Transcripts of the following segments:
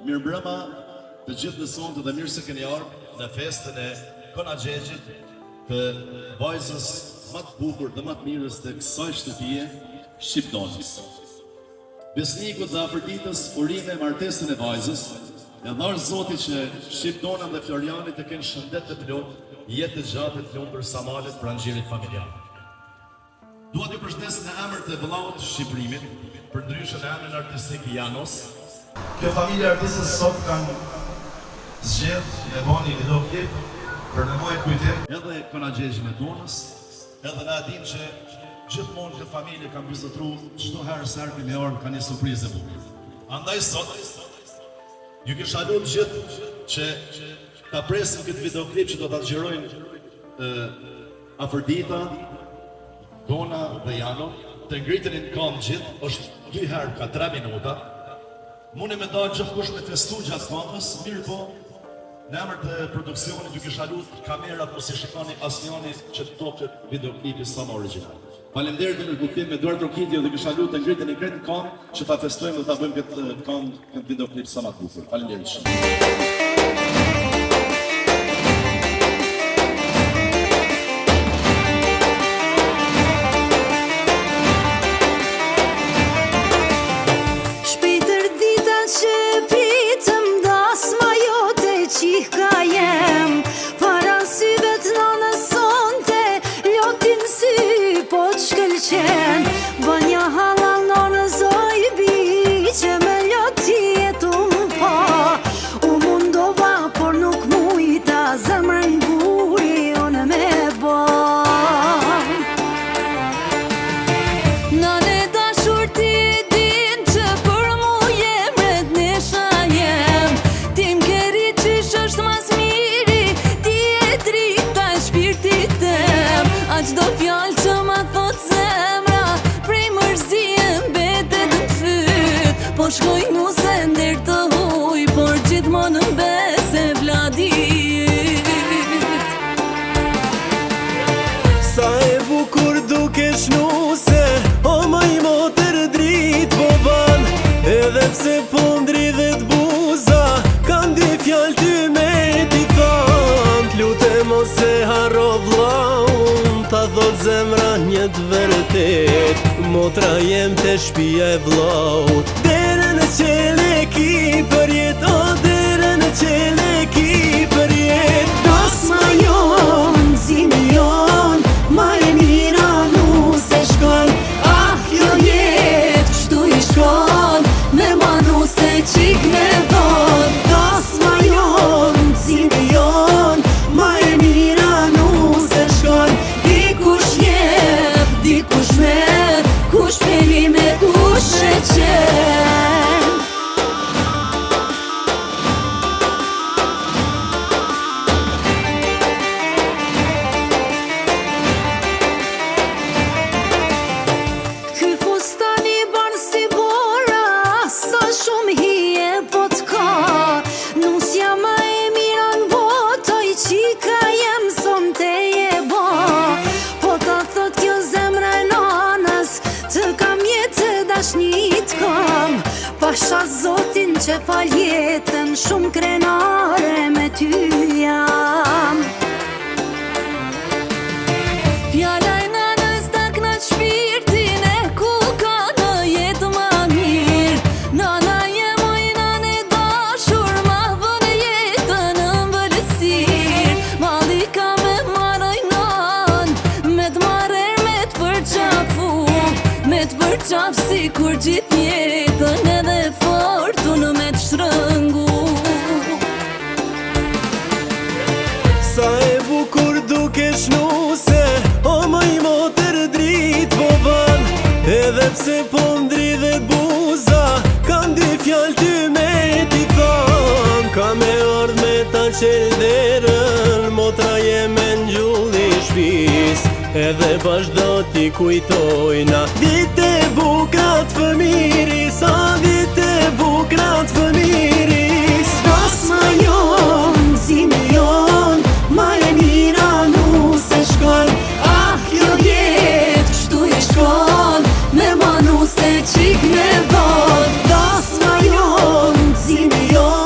Mirëmbrëma të gjithë në sonte dhe mirë se keni ardhur në festën e Konaxhegjit, të vajzës më të bukur dhe më të mirës të kësaj shtëpie, Shqipdonës. Besnikut dhe afërditës urime martesën e vajzës, e dharë Zoti që Shqipdona dhe Floriani të kenë shëndet të plot, jetë të gjatë të lumtur samalet për anxhirit familjar. Dua t'ju përshëndes në emër të vëllaut të Shqipërimit, për ndryshën e emrin artistik Janos. Kjo familje artistës sot kanë zgjedh me bani videoklip për në muaj kujtim edhe Konaxhegjin e Donës, edhe na dim që gjithmonë këtë familje kanë vizitruar çdo herë se arki me orë ka një surprizë e bukur. Andaj sot ju kisha lutur gjithë që ta presim këtë videoklip që do ta xhirojnë Afërdita, Dona dhe Jano, të ngritën në kam gjithë, është 2 herë ka 3 minuta. Mune me da gjithkush me testu gjatë kamës, mirë po, në emër të produksionit ju kisha lutur kamerat mos i shikoni asnjëri që të toqet videoklipi sa më origjinal. Faleminderit në kuptim me Duart Rokitje dhe kisha lutur të ngritën në kam që ta festojmë dhe ta bëjmë këtë videoklip sa më të bukur. Faleminderit shumë. Banja halal në zoj bi që me ljoti jetu më pa. U mundova por nuk mujta zemrën buri unë me ba. Nane dashur ti din që për mu jem red nesha jem. Tim keri qish është mas miri, ti e drita e shpirtit tem. A qdo fjall që ma thot zemra, prej mërzien betet në fyt. Po shkoj mu se ndër të huj, por gjithmonë në bese vladit. Sa e bukur duke shnuse, o maj motër drit po ban. Edhe pse po ndridhet buza, kam 2 fjall ty me ti than. T'lute mos e harro vllaun, ta thot zemra një të vërtet. Motra jem të shpia e vllaut, dere në qele ki për jet, o dere në qele ki për jet. Dasma jon, zimi jon, ma e mira nu se shkon. Ah, kjo jet, kështu i shkon, me ma nu se qik me dhon. Dasma jon, zimi jon, ma e mira nu se shkon. Dikush jep, dikush mer, kush peli me kush e qen. Ky fustani ban si bora, sa shumë hije po t'ka. Nusja ma e mira n'botoj, qika jem son te je ba. Po ta thot kjo zemra e nanës, të kam jetë dashnit kam. Pasha Zotin që fal jetën, shumë krenare me ty jam. Fjala e nanës ta knaq shpirtin e ku ka në jetë ma mirë. Nana jem oj nane dashur, ma vënë jetën në mbëlesir. Malli ka me maroj nan, me t'marer me t'përqafu, me t'përqaf si kur gjith jetën edhe fortun me t'shrëngu. Sa e bukur duke shnuse, o maj motër drit po ban. Edhe pse po ndridhet buza, kam 2 fjall ty me ti than. Ka me ardh me ta qel derën, motra jeme n'gjulli shpis. Edhe bashdo t'i kujtojna dite bukrat fëmiris, sa dite bukrat fëmiris. Dasma jon, zimi jon, ma e mira nu se shkon. Ah, kjo jet, kështu i shkon, me ma nu se qik me dhon. Dasma jon, zimi jon,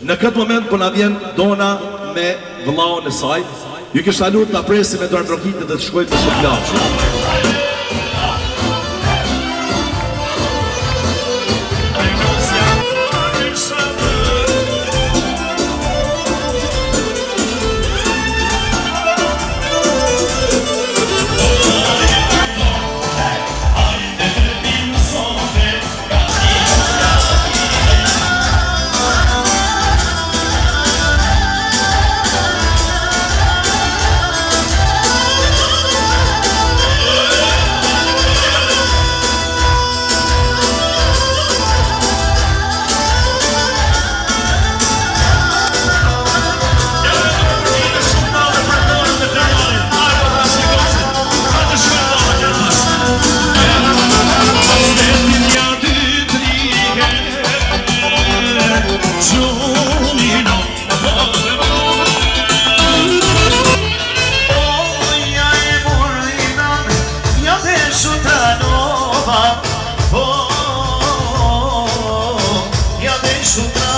Në këtë moment po na vjen Dona me vëllaun e saj. Ju kisha lutur ta presim me dorë mbrokite dhe të shkojmë të shoqëlaçi. gjunino ja e morinan ja dhe shutanova ja dhe shutanova